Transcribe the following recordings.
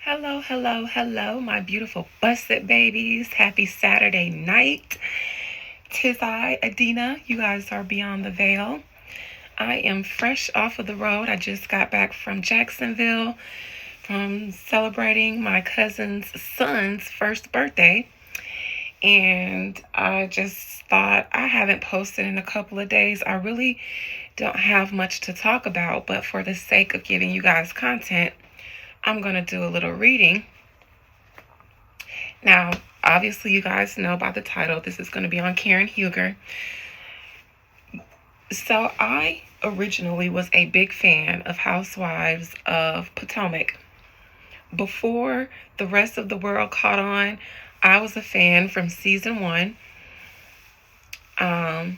Hello, hello, hello, my beautiful busted babies. Happy Saturday night. Tis I, Adina. You guys are beyond the veil. I am fresh off of the road. I just got back from Jacksonville from celebrating my cousin's son's first birthday. And I just thought I haven't posted in a couple of days. I really don't have much to talk about, but for the sake of giving you guys content, I'm going to do a little reading. Now, obviously, you guys know by the title, this is going to be on Karen Huger. So, I originally was a big fan of Housewives of Potomac. Before the rest of the world caught on, I was a fan from season 1. And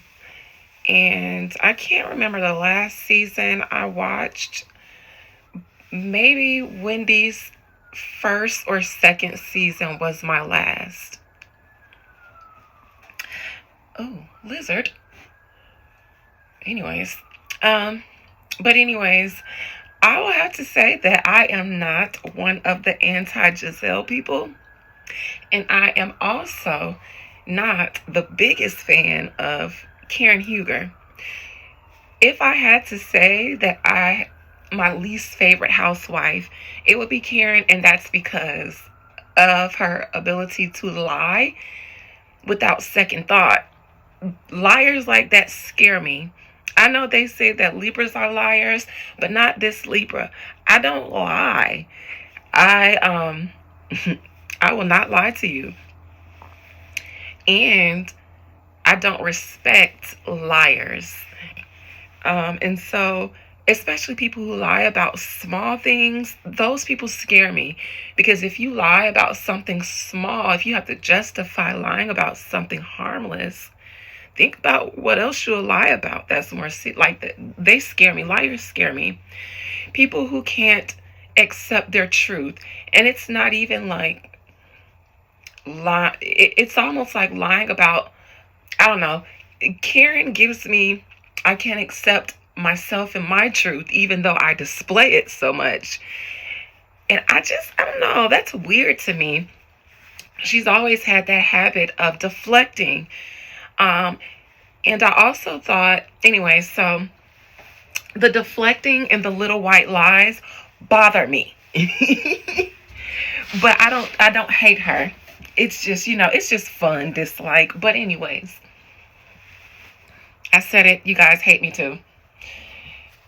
I can't remember the last season I watched. Maybe Wendy's first or second season was my last. Oh, lizard. Anyways, I will have to say that I am not one of the anti-Giselle people, and I am also not the biggest fan of Karen Huger. If I had to say that my least favorite housewife, it would be Karen, and that's because of her ability to lie without second thought. Liars like that scare me. I know they say that Libras are liars, but not this Libra. I don't lie. I I will not lie to you. And I don't respect liars. And so, especially people who lie about small things, those people scare me. Because if you lie about something small, if you have to justify lying about something harmless, think about what else you'll lie about that's more like that. They scare me. Liars scare me. People who can't accept their truth. And it's not even like lie. It's almost like lying about, I don't know. Karen gives me, I can't accept myself and my truth, even though I display it so much. And I don't know, that's weird to me. She's always had that habit of deflecting. And I also thought, anyway, so the deflecting and the little white lies bother me. But I don't hate her. It's just, it's just fun, dislike. But anyways, I said it, you guys hate me too.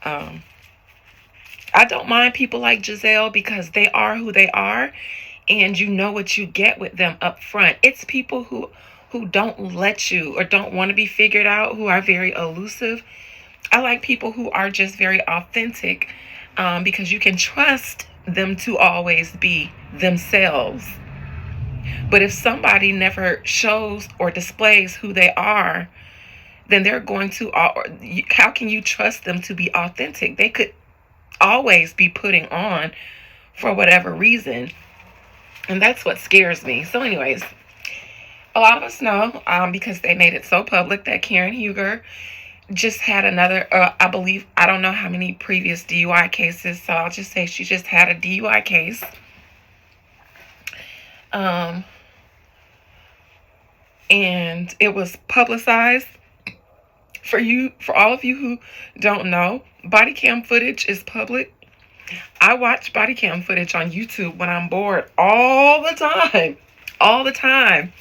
I don't mind people like Giselle because they are who they are, and you know what you get with them up front. It's people who don't let you or don't want to be figured out, who are very elusive. I like people who are just very authentic, because you can trust them to always be themselves. But if somebody never shows or displays who they are, then they're going to, how can you trust them to be authentic? They could always be putting on for whatever reason. And that's what scares me. So anyways, a lot of us know, because they made it so public, that Karen Huger just had another, I don't know how many previous DUI cases, so I'll just say she just had a DUI case. And it was publicized. For all of you who don't know, body cam footage is public. I watch body cam footage on YouTube when I'm bored all the time. All the time.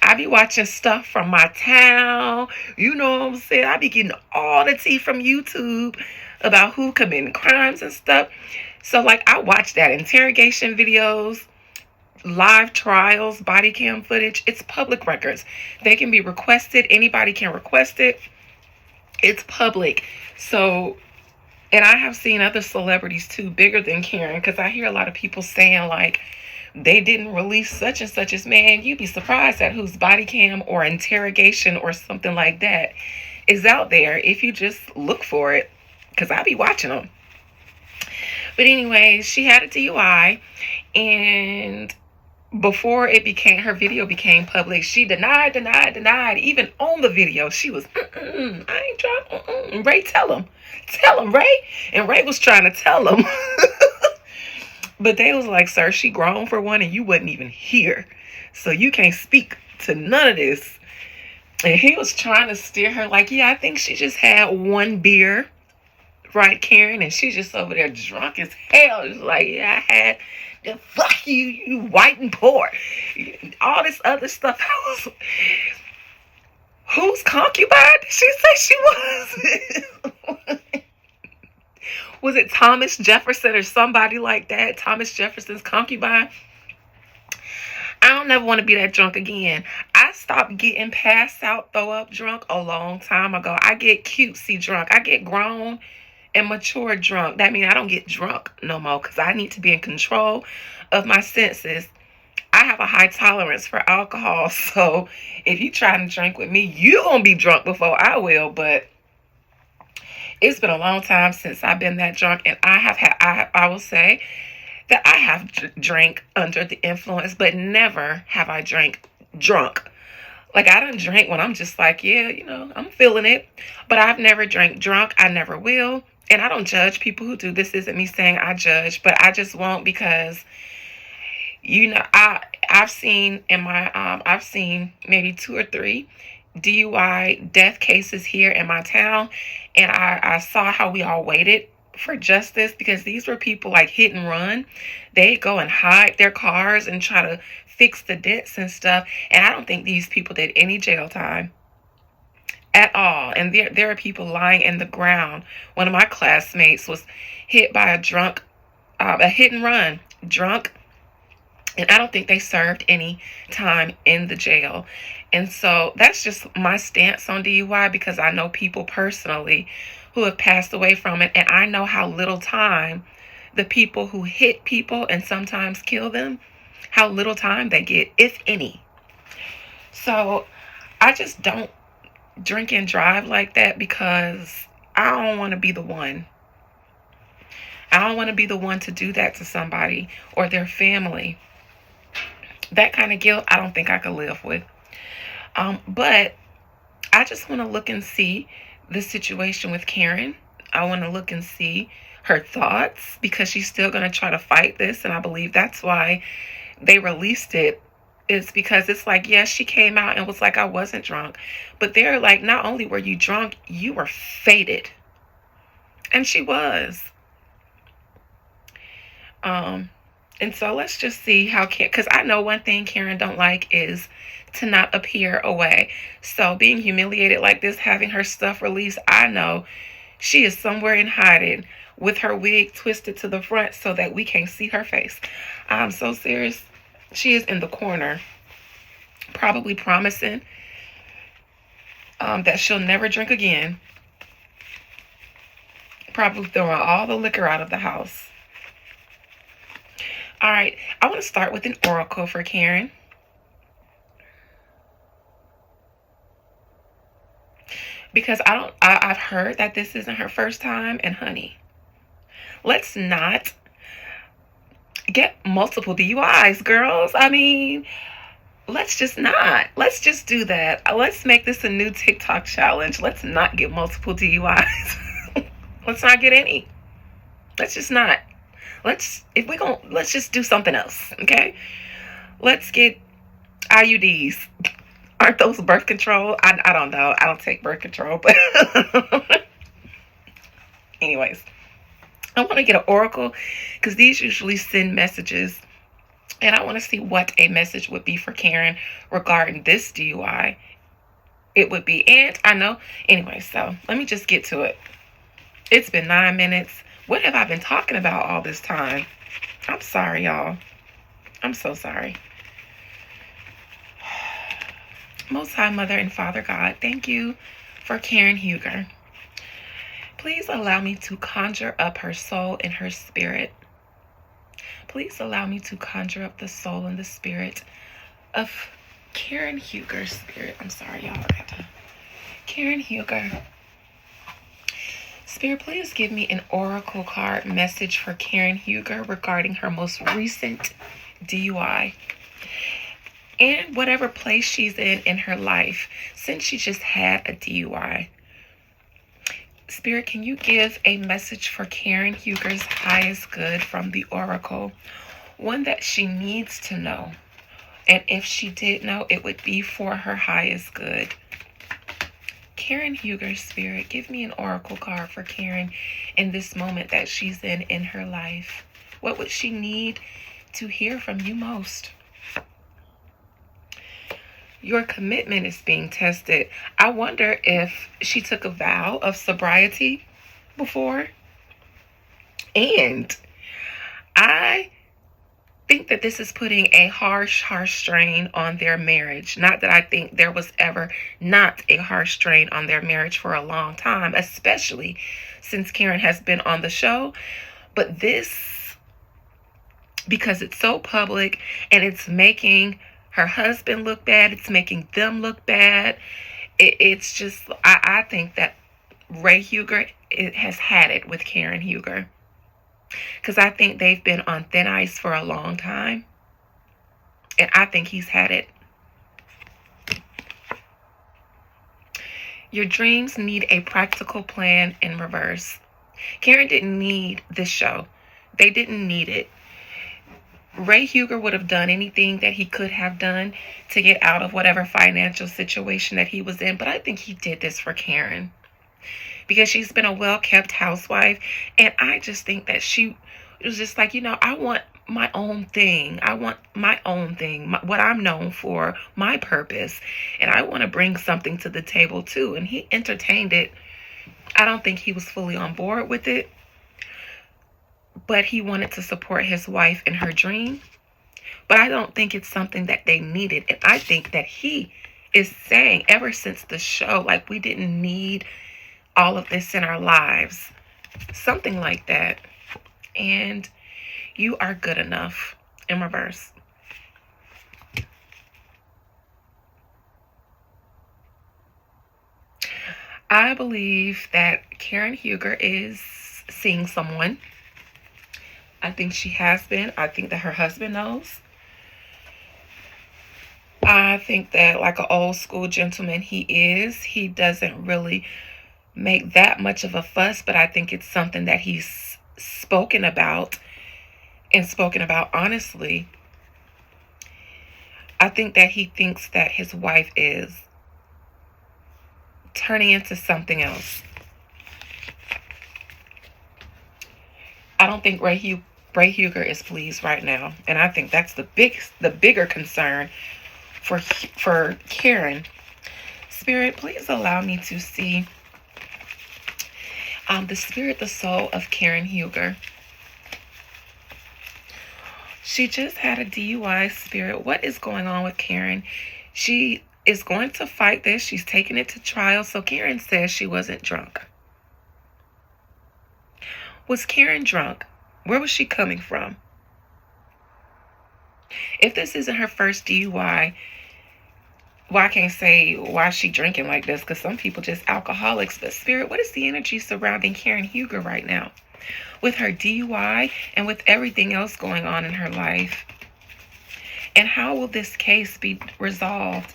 I be watching stuff from my town. You know what I'm saying? I be getting all the tea from YouTube about who committing crimes and stuff. So, like, I watch that. Interrogation videos, live trials, body cam footage. It's public records. They can be requested. Anybody can request it. It's public. So, and I have seen other celebrities too, bigger than Karen, because I hear a lot of people saying, like, they didn't release such and such as, man, you'd be surprised at whose body cam or interrogation or something like that is out there if you just look for it, because I be watching them. But anyway, she had a DUI, and before her video became public, she denied. Even on the video, she was, I ain't trying, Ray, tell him, Ray. And Ray was trying to tell him. But they was like, sir, she grown for one and you wasn't even here. So you can't speak to none of this. And he was trying to steer her like, yeah, I think she just had one beer. Right, Karen? And she's just over there drunk as hell. It's like, yeah, I had the fuck you, you white and poor. All this other stuff. I was, whose concubine did she say she was? Was it Thomas Jefferson or somebody like that? Thomas Jefferson's concubine? I don't never want to be that drunk again. I stopped getting passed out, throw up drunk a long time ago. I get cutesy drunk. I get grown and mature drunk. That means I don't get drunk no more because I need to be in control of my senses. I have a high tolerance for alcohol. So if you try to drink with me, you're going to be drunk before I will. But it's been a long time since I've been that drunk. And I will say that I have drank under the influence, but never have I drank drunk. Like, I don't drink when I'm just like, yeah, I'm feeling it. But I've never drank drunk. I never will. And I don't judge people who do. This isn't me saying I judge, but I just won't because, I've seen I've seen maybe 2 or 3 DUI death cases here in my town. And I saw how we all waited for justice because these were people like hit and run. They go and hide their cars and try to fix the dents and stuff. And I don't think these people did any jail time at all. And there are people lying in the ground. One of my classmates was hit by a hit and run, drunk. And I don't think they served any time in the jail. And so that's just my stance on DUI because I know people personally who have passed away from it. And I know how little time the people who hit people and sometimes kill them, how little time they get, if any. So I just don't drink and drive like that because I don't want to be the one. I don't want to be the one to do that to somebody or their family. That kind of guilt, I don't think I could live with. But I just want to look and see the situation with Karen. I want to look and see her thoughts because she's still going to try to fight this. And I believe that's why they released it. It's because it's like, yes, she came out and was like, I wasn't drunk. But they're like, not only were you drunk, you were faded. And she was. And so let's just see how Karen, because I know one thing Karen don't like is to not appear away. So being humiliated like this, having her stuff released, I know she is somewhere in hiding with her wig twisted to the front so that we can't see her face. I'm so serious. She is in the corner, probably promising that she'll never drink again. Probably throwing all the liquor out of the house. All right, I want to start with an oracle for Karen. Because I've heard that this isn't her first time, and honey, let's not get multiple DUIs, girls. I mean, let's just not. Let's just do that. Let's make this a new TikTok challenge. Let's not get multiple DUIs. Let's not get any. Let's just not. Let's just do something else, okay? Let's get IUDs. Aren't those birth control? I don't know. I don't take birth control, but anyways, I want to get an oracle because these usually send messages, and I want to see what a message would be for Karen regarding this DUI. It would be, and I know. Anyway, so let me just get to it. It's been 9 minutes. What have I been talking about all this time? I'm sorry, y'all. I'm so sorry. Most High Mother and Father God, thank you for Karen Huger. Please allow me to conjure up her soul and her spirit. Please allow me to conjure up the soul and the spirit of Karen Huger's spirit. I'm sorry, y'all. Karen Huger. Spirit, please give me an oracle card message for Karen Huger regarding her most recent DUI. And whatever place she's in her life since she just had a DUI. Spirit, can you give a message for Karen Huger's highest good from the Oracle? One that she needs to know. And if she did know, it would be for her highest good. Karen Huger, Spirit, give me an oracle card for Karen in this moment that she's in her life. What would she need to hear from you most? Your commitment is being tested. I wonder if she took a vow of sobriety before. And I think that this is putting a harsh strain on their marriage. Not that I think there was ever not a harsh strain on their marriage for a long time, especially since Karen has been on the show. But this, because it's so public and it's making her husband look bad, it's making them look bad. It's just, I think that Ray Huger has had it with Karen Huger. Because I think they've been on thin ice for a long time. And I think he's had it. Your dreams need a practical plan in reverse. Karen didn't need this show. They didn't need it. Ray Huger would have done anything that he could have done to get out of whatever financial situation that he was in. But I think he did this for Karen, because she's been a well-kept housewife. And I just think that she was just like, I want my own thing. I want my own thing, what I'm known for, my purpose. And I want to bring something to the table too. And he entertained it. I don't think he was fully on board with it, but he wanted to support his wife in her dream. But I don't think it's something that they needed. And I think that he is saying ever since the show, like, we didn't need all of this in our lives. Something like that. And you are good enough in reverse. I believe that Karen Huger is seeing someone. I think she has been. I think that her husband knows. I think that, like an old school gentleman he doesn't really make that much of a fuss, but I think it's something that he's spoken about, and spoken about honestly. I think that he thinks that his wife is turning into something else. I don't think Ray Huger is pleased right now, and I think that's the bigger concern for Karen. Spirit, please allow me to see the spirit, the soul of Karen Huger. She just had a DUI. Spirit, what is going on with Karen? She is going to fight this. She's taking it to trial. So Karen says she wasn't drunk. Was Karen drunk? Where was she coming from? If this isn't her first DUI, well, I can't say why she drinking like this, because some people just alcoholics. But Spirit, what is the energy surrounding Karen Huger right now? With her DUI and with everything else going on in her life. And how will this case be resolved?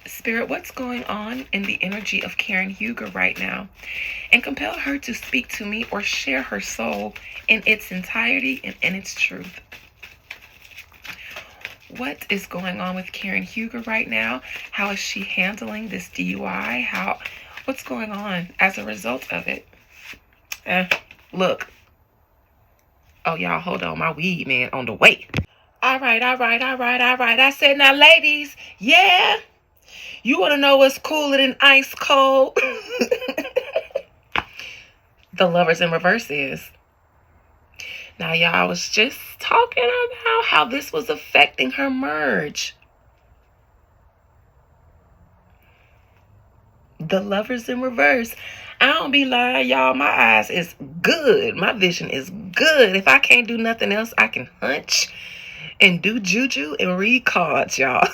Spirit, what's going on in the energy of Karen Huger right now? And compel her to speak to me or share her soul in its entirety and in its truth. What is going on with Karen Huger right now? How is she handling this DUI? What's going on as a result of it? Look. Oh, y'all, hold on. My weed man on the way. All right. I said, now, ladies, yeah, you want to know what's cooler than ice cold? The Lovers in Reverse is. Now, y'all, I was just talking about how this was affecting her merge. The Lovers in Reverse. I don't be lying, y'all. My eyes is good. My vision is good. If I can't do nothing else, I can hunch and do juju and read cards, y'all.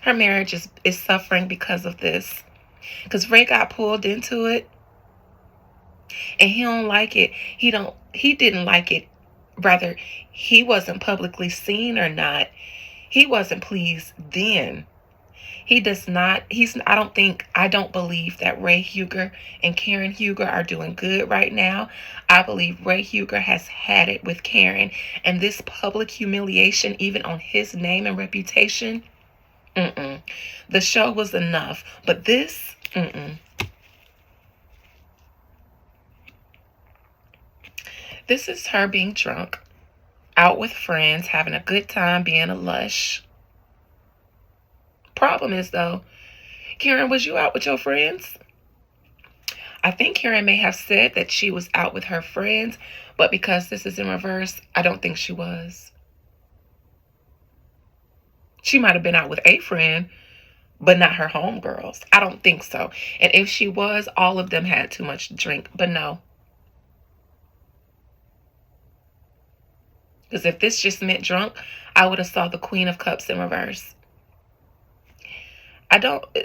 Her marriage is suffering because of this. Because Ray got pulled into it. And he don't like it. He didn't like it. Rather, he wasn't publicly seen or not. He wasn't pleased then. He does not, I don't believe that Ray Huger and Karen Huger are doing good right now. I believe Ray Huger has had it with Karen, and this public humiliation, even on his name and reputation, the show was enough. But this, this is her being drunk, out with friends, having a good time, being a lush. Problem is, though, Karen, was you out with your friends? I think Karen may have said that she was out with her friends, but because this is in reverse, I don't think she was. She might have been out with a friend, but not her homegirls. I don't think so. And if she was, all of them had too much to drink. But no. Because if this just meant drunk, I would have saw the Queen of Cups in reverse.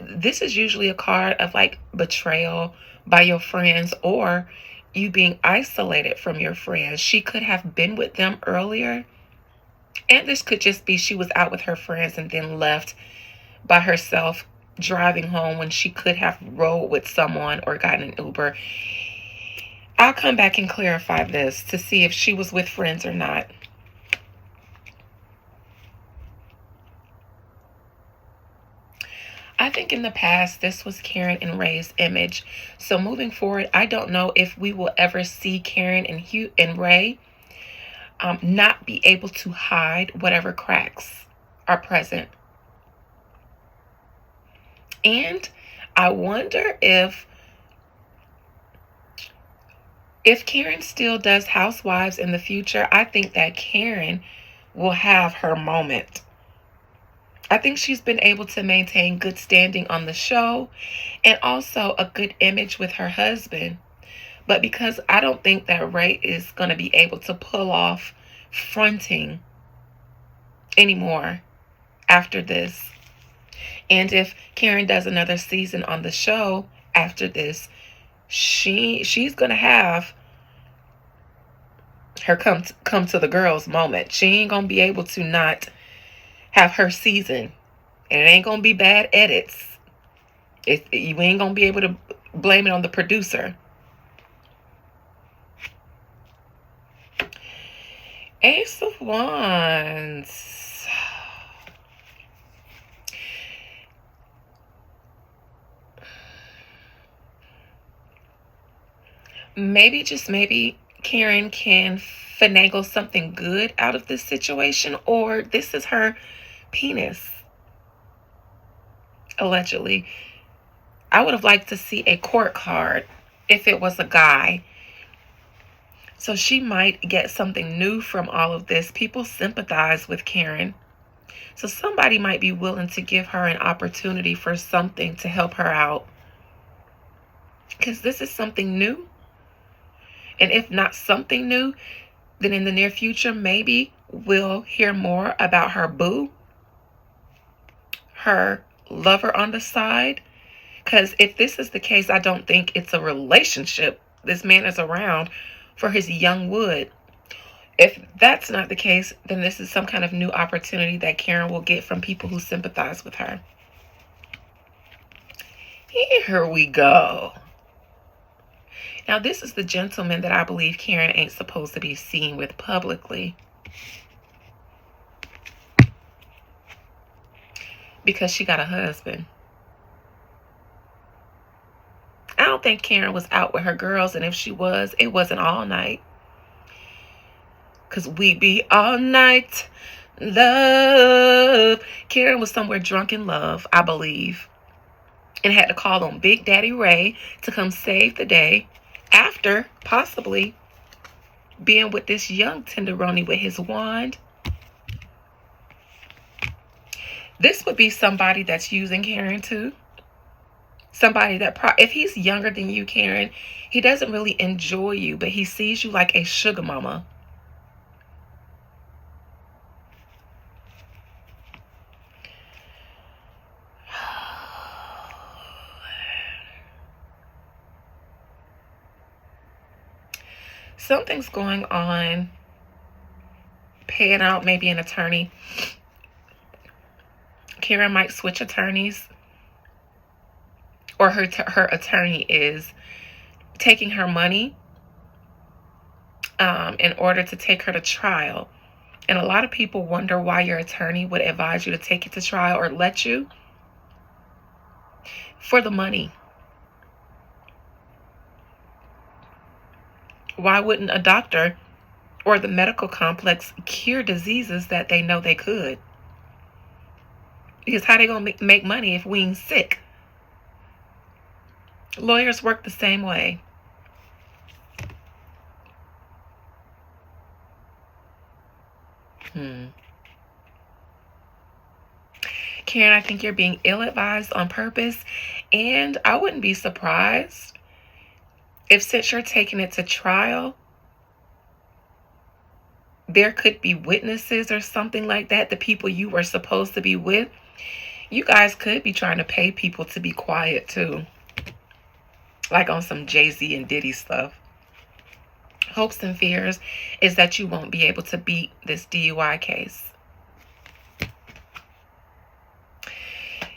This is usually a card of like betrayal by your friends or you being isolated from your friends. She could have been with them earlier. And this could just be she was out with her friends and then left by herself driving home when she could have rode with someone or gotten an Uber. I'll come back and clarify this to see if she was with friends or not. I think in the past, this was Karen and Ray's image. So moving forward, I don't know if we will ever see Karen and Ray not be able to hide whatever cracks are present. And I wonder if Karen still does Housewives in the future, I think that Karen will have her moment. I think she's been able to maintain good standing on the show and also a good image with her husband. But because I don't think that Ray is going to be able to pull off fronting anymore after this. And if Karen does another season on the show after this, she's going to have her come to the girls moment. She ain't going to be able to not have her season. And it ain't going to be bad edits. You ain't going to be able to blame it on the producer. Ace of Wands. Maybe, just maybe, Karen can finagle something good out of this situation, or this is her penis. Allegedly. I would have liked to see a court card if it was a guy. So she might get something new from all of this. People sympathize with Karen. So somebody might be willing to give her an opportunity for something to help her out. Because this is something new. And if not something new, then in the near future, maybe we'll hear more about her boo, her lover on the side. Because if this is the case, I don't think it's a relationship. This man is around for his young wood. If that's not the case, then this is some kind of new opportunity that Karen will get from people who sympathize with her. Here we go. Now, this is the gentleman that I believe Karen ain't supposed to be seen with publicly. Because she got a husband. I don't think Karen was out with her girls, and if she was, it wasn't all night. Because we be all night love. Karen was somewhere drunk in love, I believe, and had to call on Big Daddy Ray to come save the day after possibly being with this young tenderoni with his wand. This would be somebody that's using Karen too. Somebody that, if he's younger than you, Karen, he doesn't really enjoy you, but he sees you like a sugar mama. Something's going on, paying out maybe an attorney. Karen might switch attorneys, or her attorney is taking her money in order to take her to trial. And a lot of people wonder why your attorney would advise you to take it to trial or let you. For the money. Why wouldn't a doctor or the medical complex cure diseases that they know they could? Because how they gonna make money if we ain't sick? Lawyers work the same way. Karen, I think you're being ill-advised on purpose, and I wouldn't be surprised if, since you're taking it to trial, there could be witnesses or something like that, the people you were supposed to be with. You guys could be trying to pay people to be quiet too, like on some Jay-Z and Diddy stuff. Hopes and fears is that you won't be able to beat this DUI case.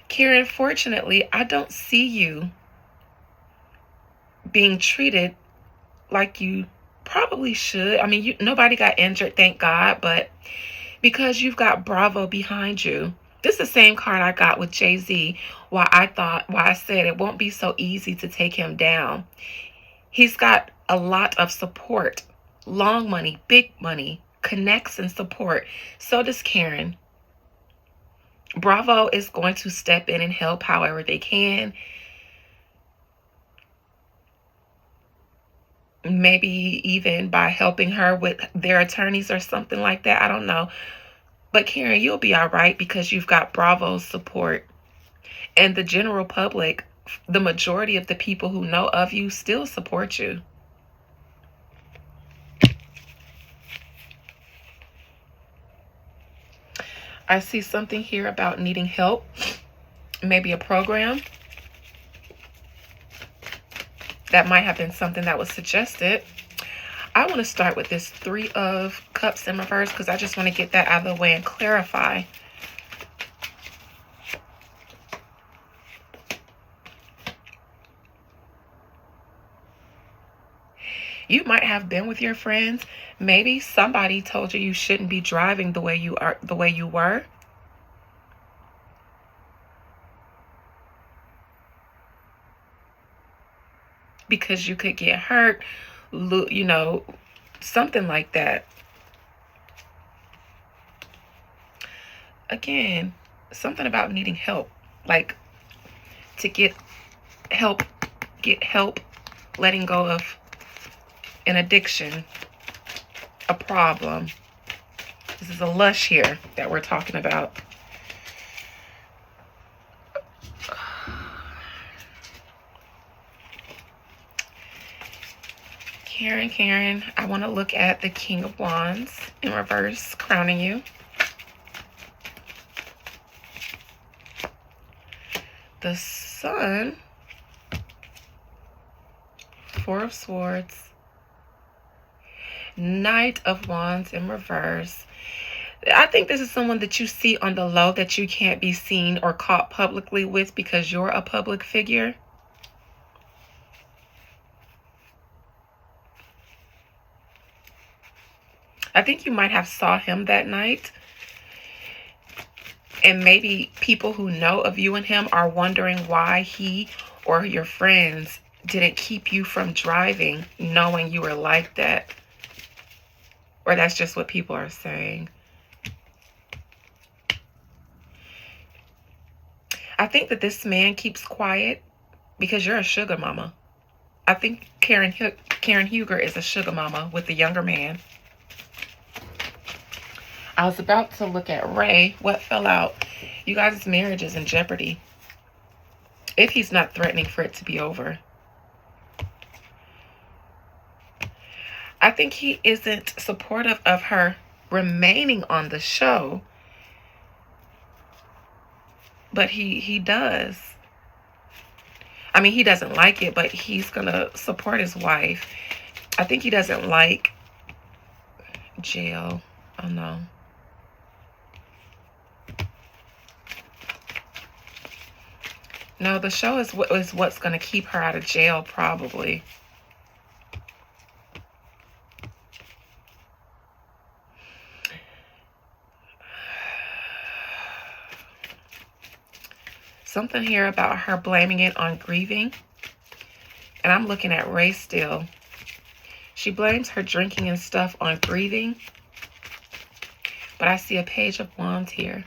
Karen, fortunately, I don't see you being treated like you probably should. I mean, nobody got injured, thank God, but because you've got Bravo behind you. This is the same card I got with Jay-Z, why I said it won't be so easy to take him down. He's got a lot of support, long money, big money, connects and support. So does Karen. Bravo is going to step in and help however they can. Maybe even by helping her with their attorneys or something like that. I don't know. But Karen, you'll be all right because you've got Bravo's support. And the general public, the majority of the people who know of you still support you. I see something here about needing help. Maybe a program. That might have been something that was suggested. I want to start with this 3 of Cups in reverse because I just want to get that out of the way and clarify. You might have been with your friends. Maybe somebody told you shouldn't be driving the way you were. Because you could get hurt, you know, something like that. Again, something about needing help, like to get help, letting go of an addiction, a problem. This is a lush here that we're talking about. Karen, I want to look at the King of Wands in reverse, crowning you. The Sun, 4 of Swords, Knight of Wands in reverse. I think this is someone that you see on the low that you can't be seen or caught publicly with because you're a public figure. I think you might have saw him that night. And maybe people who know of you and him are wondering why he or your friends didn't keep you from driving knowing you were like that. Or that's just what people are saying. I think that this man keeps quiet because you're a sugar mama. I think Karen Huger is a sugar mama with the younger man. I was about to look at Ray. What fell out? You guys' marriage is in jeopardy. If he's not threatening for it to be over. I think he isn't supportive of her remaining on the show. But he does. I mean, he doesn't like it, but he's going to support his wife. I think he doesn't like jail. Oh, no. No, the show is what's going to keep her out of jail, probably. Something here about her blaming it on grieving. And I'm looking at Ray still. She blames her drinking and stuff on grieving. But I see a Page of Wands here.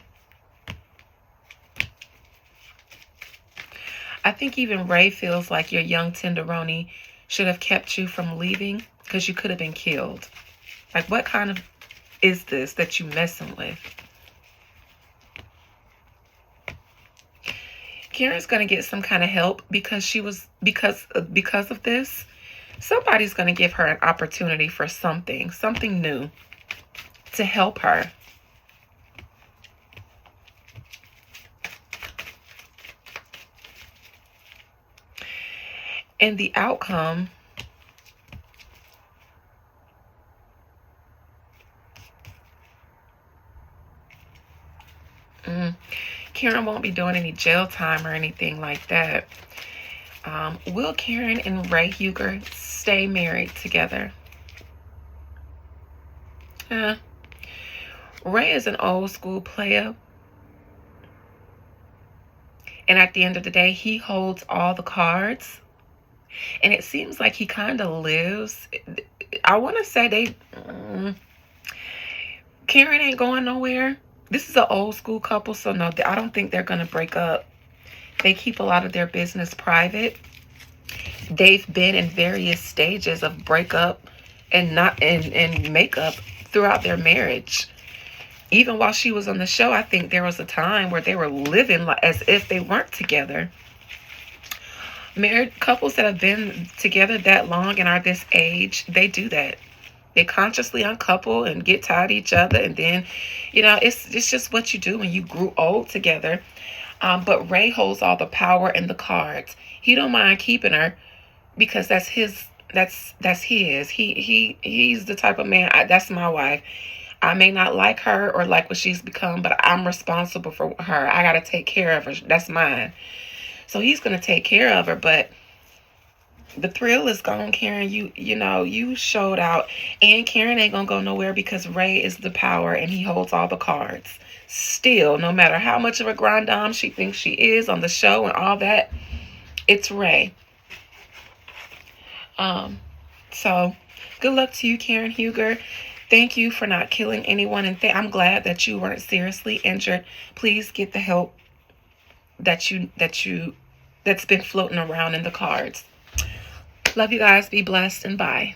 I think even Ray feels like your young tenderoni should have kept you from leaving because you could have been killed. Like, what kind of is this that you messing with? Karen's going to get some kind of help because because of this. Somebody's going to give her an opportunity for something new to help her. And the outcome, Karen won't be doing any jail time or anything like that. Will Karen and Ray Huger stay married together? Ray is an old school player. And at the end of the day, he holds all the cards. And it seems like he kind of lives. I want to say Karen ain't going nowhere. This is an old school couple, so no, I don't think they're going to break up. They keep a lot of their business private. They've been in various stages of breakup and makeup throughout their marriage. Even while she was on the show, I think there was a time where they were living as if they weren't together. Married couples that have been together that long and are this age, they do that. They consciously uncouple and get tired of each other. And then, it's just what you do when you grew old together. But Ray holds all the power and the cards. He don't mind keeping her because that's his. That's his. He's the type of man. That's my wife. I may not like her or like what she's become, but I'm responsible for her. I got to take care of her. That's mine. So he's going to take care of her, but the thrill is gone, Karen. You showed out. And Karen ain't going to go nowhere because Ray is the power and he holds all the cards. Still, no matter how much of a grand dame she thinks she is on the show and all that, it's Ray. So good luck to you, Karen Huger. Thank you for not killing anyone. And I'm glad that you weren't seriously injured. Please get the help that's been floating around in the cards. Love you guys. Be blessed and bye.